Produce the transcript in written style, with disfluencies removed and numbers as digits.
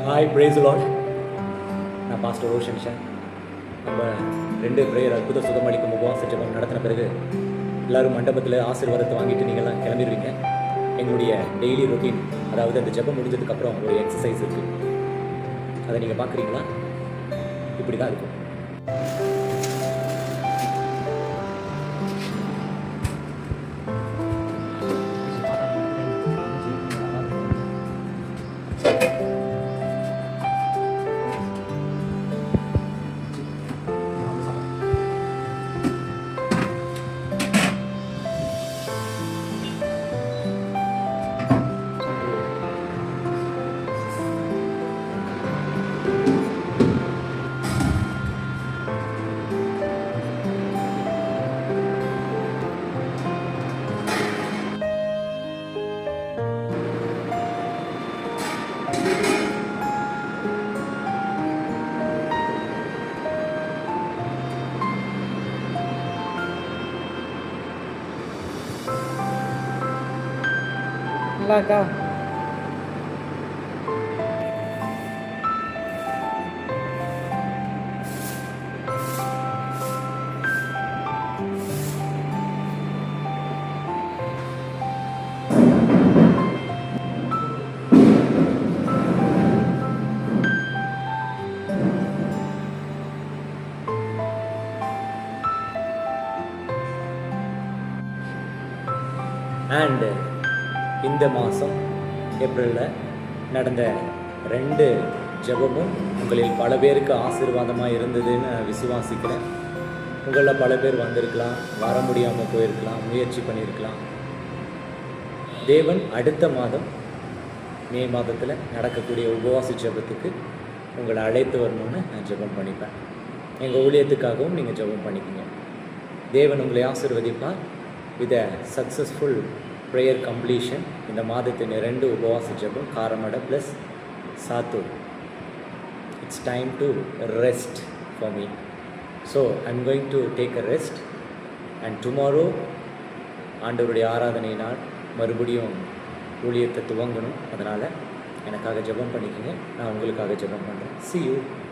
Hi praise Lord. நான் pastor Roshan Shah. நம்ம 2 prayer அற்புத சுகமளிக்கும் உபவாச ஜெபம் நடத்தின பிறகு எல்லோரும் மண்டபத்தில் ஆசீர்வாதத்தை வாங்கிட்டு நீங்கள்லாம் கிளம்பிடுவீங்க. எங்களுடைய டெய்லி ரொட்டீன், அதாவது அந்த ஜெபம் முடிஞ்சதுக்கப்புறம் ஒரு எக்ஸசைஸ் இருக்குது. அதை நீங்கள் பார்க்குறீங்களா? இப்படி தான் இருக்கும். நல்லா இருக்கா? அண்டு இந்த மாதம் ஏப்ரலில் நடந்த 2 ஜெபமும் உங்களில் பல பேருக்கு ஆசீர்வாதமாக இருந்ததுன்னு நான் விசுவாசிக்கிறேன். உங்களில் பல பேர் வந்திருக்கலாம், வர முடியாமல் போயிருக்கலாம், முயற்சி பண்ணியிருக்கலாம். தேவன் அடுத்த மாதம் மே மாதத்தில் நடக்கக்கூடிய உபவாச ஜெபத்துக்கு உங்களை அழைத்து வரணும்னு நான் ஜெபம் பண்ணிப்பேன். எங்கள் ஊழியத்துக்காகவும் நீங்கள் ஜெபம் பண்ணிக்கோங்க. தேவன் உங்களை ஆசீர்வதிப்பார். With a successful prayer completion. இந்த மாதத்தின் 2 உபவாச ஜெபம் Karamadai plus Sattur. It's time to rest for me. So I'm going to take a rest. And tomorrow ஆண்டவருடைய ஆராதனை நாள், மறுபடியும் ஊழியத்தை துவங்கணும். அதனால் எனக்காக ஜெபம் பண்ணிக்கோங்க. நான் உங்களுக்காக ஜெபம் பண்ணுறேன். See you.